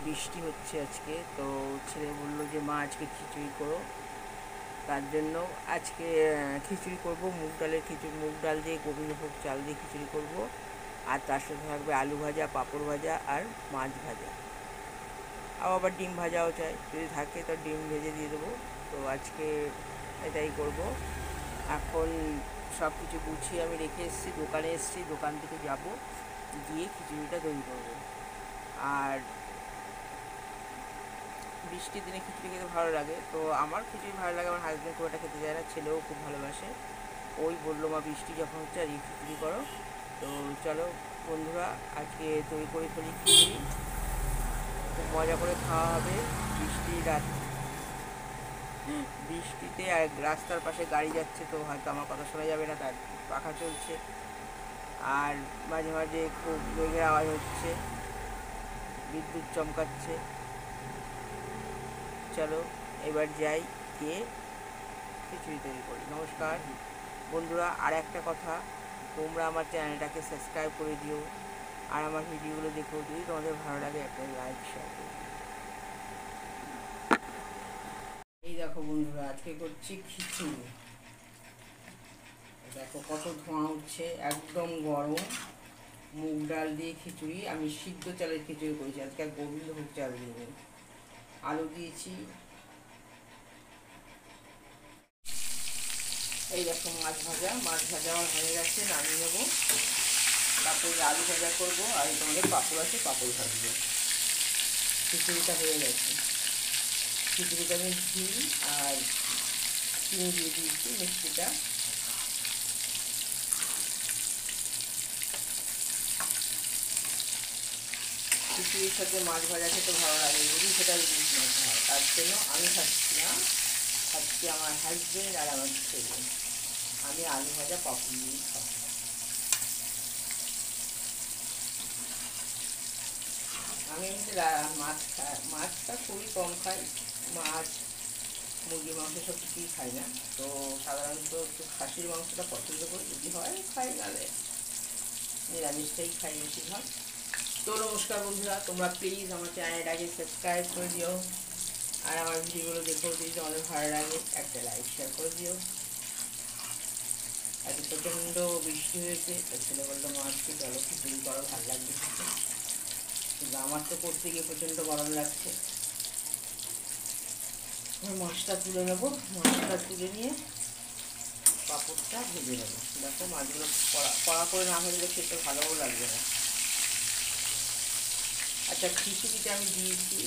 বৃষ্টি হচ্ছে আজকে, তো ছেলে বললো যে মা আজকে খিচুড়ি করো। তার জন্য আজকে খিচুড়ি করব, মুগ ডালের খিচুড়ি, মুগ ডাল দিয়ে গোবিন্দভোগ চাল দিয়ে খিচুড়ি করব। আর তার সাথে থাকবে আলু ভাজা, পাঁপড় ভাজা আর মাছ ভাজা। আবার ডিম ভাজাও চাই, যদি থাকে তো ডিম ভেজে দিয়ে দেবো। তো আজকে এটাই করব। এখন সব কিছু গুছিয়ে আমি রেখে এসেছি, দোকানে এসেছি, দোকান থেকে যাব, গিয়ে খিচুড়িটা তৈরি করবো। আর বৃষ্টির দিনে খিচুড়ি খেতে ভালো লাগে, তো আমার খিচুড়ি ভালো লাগে, আমার হাজব্যান্ড খুব একটা খেতে যায় না, ছেলেও খুব ভালোবাসে। ওই বললো মা বৃষ্টি যখন হচ্ছে আর খিচুড়ি করো। তো চলো বন্ধুরা, আজকে তৈরি করে ফেলি খিচুড়ি, খুব মজা করে খাওয়া হবে। বৃষ্টি রাত, বৃষ্টিতে আর রাস্তার পাশে গাড়ি যাচ্ছে, তো হয়তো আমার কথা শোনা যাবে না, তার পাখা চলছে। আর মাঝে মাঝে খুব মেঘের আওয়াজ হচ্ছে, বিদ্যুৎ চমকাচ্ছে। চলো এবার যাই, গিয়ে খিচুড়ি তৈরি করি। নমস্কার বন্ধুরা, আর একটা কথা, তোমরা আমার চ্যানেলটাকে সাবস্ক্রাইব করে দিও, আর আমার ভিডিওগুলো দেখো, যদি তোমাদের ভালো লাগে একটা লাইক শেয়ার করে দিও। এই দেখো বন্ধুরা, আজকে করছি খিচুড়ি। দেখো কত ধোঁয়া উঠছে, একদম গরম। মুগ ডাল দিয়ে খিচুড়ি, আমি সিদ্ধ চালের খিচুড়ি করেছি আজকে, আর গোবিন্দভোগ চাল দিয়ে। আলু দিয়েছি। এই দেখো মাছ ভাজা, মাছ ভাজা আমার হয়ে গেছে, নামিয়ে নেবো। তারপরে আলু ভাজা করবো, আর তোমাদের পাঁপড় আছে, পাঁপড় ভাজবো। খিচুড়িটা হয়ে গেছে। খিচুড়িটা আমি ঘি আর চিনি দিয়ে দিয়েছি, মিষ্টিটা। খিচুড়ির সাথে মাছ ভাজা খেতে ভালো লাগে, যদি সেটা ইলিশ মাছ হয়। তার জন্য আমি খাচ্ছি না, খাচ্ছি আমার হাজব্যান্ড আর আমার ছেলে। আমি আলু ভাজা পাঁপড় দিয়ে খাবো। আমি এমনি মাছটা খুবই কম খাই। মাছ, মুরগির মাংস সব কিছুই খাই না। তো সাধারণত একটু খাসির মাংসটা পছন্দ করি, যদি হয় খাই, নাহলে নিরামিষটাই খাই বেশিরভাগ। তো নমস্কার বন্ধুরা, তোমরা প্লিজ আমার চ্যানেলটাকে সাবস্ক্রাইব করে দিও, আর আমার ভিডিওগুলো দেখো, যদি তোমাদের ভালো লাগে একটা লাইক শেয়ার করে দিও। আজকে প্রচণ্ড বৃষ্টি হয়েছে, ছেলে বললো মা আজকে চলো খিচুড়ি করো, ভালো লাগবে খেতে। কিন্তু আমার তো করতে গিয়ে প্রচণ্ড গরম লাগছে। মাছটা তুলে নেবো, মাছটা তুলে নিয়ে পাঁপড়টা ভেজে নেবো। দেখো মাছগুলো কড়া করে না ভাজলে খেতে ভালোও লাগবে না। আচ্ছা, খিচুড়িতে আমি দিয়েছি,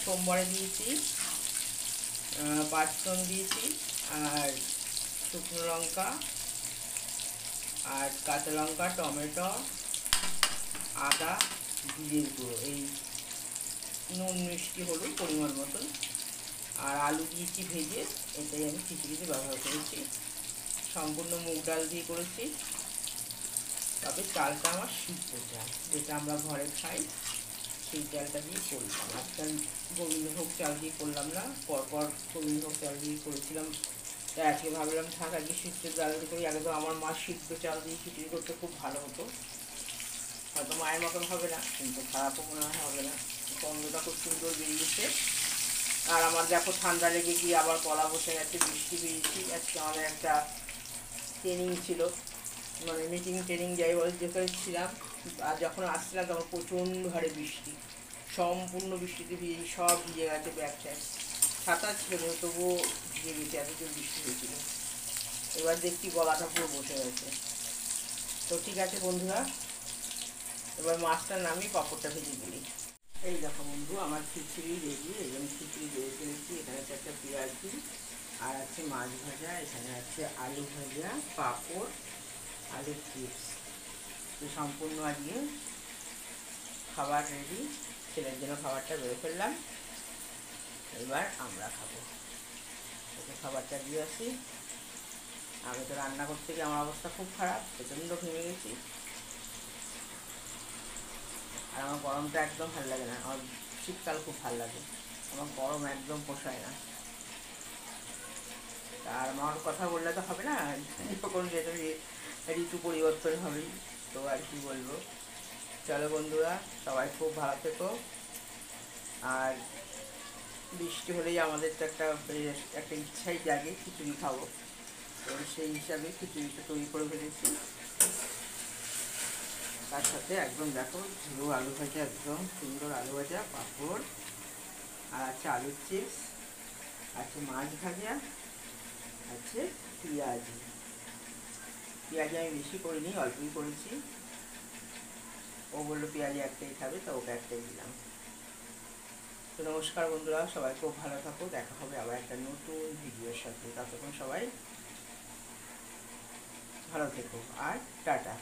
সোমবারে দিয়েছি পাঁচফোড়ন দিয়েছি, আর শুকনো লঙ্কা, আর কাঁচা লঙ্কা, টমেটো, আদা, জিরের গুঁড়ো, এই নুন মিষ্টি হলুদ পরিমাণ মতন, আর আলু দিয়েছি ভেজে। এটাই আমি খিচুড়িতে ব্যবহার করেছি। সম্পূর্ণ মুগ ডাল দিয়ে করেছি, তবে চালটা আমার সিদ্ধ চাল, যেটা আমরা ঘরে খাই, সেই চালটা দিয়ে করলাম। আজকাল গোবিন্দভোগ চাল দিয়ে করলাম না, পরপর গোবিন্দভোগ চাল দিয়ে করেছিলাম। তাই আজকে ভাবলাম থাক, আজকে সিদ্ধ চাল দিয়ে করি। আগে তো আমার মা সিদ্ধ চাল দিয়ে খিচুড়ি করতে খুব ভালো হতো, হয়তো মায়ের মতন হবে না, কিন্তু খারাপও মনে হয় হবে না। গন্ধটা খুব সুন্দর বেরিয়েছে। আর আমার দেখো ঠান্ডা লেগে গিয়ে আবার গলা বসে গেছে, বৃষ্টি বেরিয়েছি। আজকে আমাদের একটা ট্রেনিং ছিল, মানে মিটিং ট্রেনিং যাই বলে, যেখানে ছিলাম। আর যখন আসছিলাম তখন প্রচণ্ড হারে বৃষ্টি, সম্পূর্ণ বৃষ্টিতে ভিজে, সব ভিজে গেছে, ব্যাগ ট্যাগ। ছাতা ছিল তবুও ভিজে গেছে, এতদিন বৃষ্টি হয়েছিল। এবার দেখছি গলাটা পুরো বসে গেছে। তো ঠিক আছে বন্ধুরা, এবার মাছটা নামিয়ে পাঁপড়টা ভেজে দিই। এই দেখো বন্ধু, আমার খিচুড়ি রেডি, এবং খিচুড়ি দিয়ে ফেলেছি। এখানে আছে একটা পেঁয়াজ দিই, আর আছে মাছ ভাজা, এখানে আছে আলু ভাজা, পাঁপড়, আলু চিপস। তো সম্পূর্ণ আজকে খাবার রেডি। ছেলের জন্য খাবারটা বেড়ে ফেললাম, এবার আমরা খাবো। ওকে খাবারটা দিয়ে আসি। আমি তো রান্না করতে গিয়ে আমার অবস্থা খুব খারাপ, প্রচণ্ড ঘেমে গেছি। আর আমার গরমটা একদম ভালো লাগে না, আমার শীতকাল খুব ভালো লাগে, আমার গরম একদম পোষায় না। আর আমার কথা বললে তো হবে না, যখন যেটা ঋতু পরিবর্তন হবেই, তো আর কি বলবো। চলো বন্ধুরা, সবাই খুব ভালো থেকো, আর বৃষ্টি হলেই আমাদের তো একটা ইচ্ছাই জাগে খিচুড়ি খাবো, তো সেই হিসাবে খিচুড়িটা তৈরি করে ফেলেছি। তার সাথে একদম দেখো ঝুড়ো আলু ভাজা, একদম সুন্দর আলু ভাজা, পাঁপড়, আর আছে আলুর চিপস, আছে মাছ ভাজা, আছে পেঁয়াজি। পেঁয়াজি আমি বেশি করিনি, অল্পই করেছি। ও বললো পেঁয়াজি একটাই খাবে, তো ওকে একটাই দিলাম। তো নমস্কার বন্ধুরা, সবাই খুব ভালো থাকো, দেখা হবে আবার একটা নতুন ভিডিওর সাথে। ততক্ষণ সবাই ভালো থেকো আর টাটা।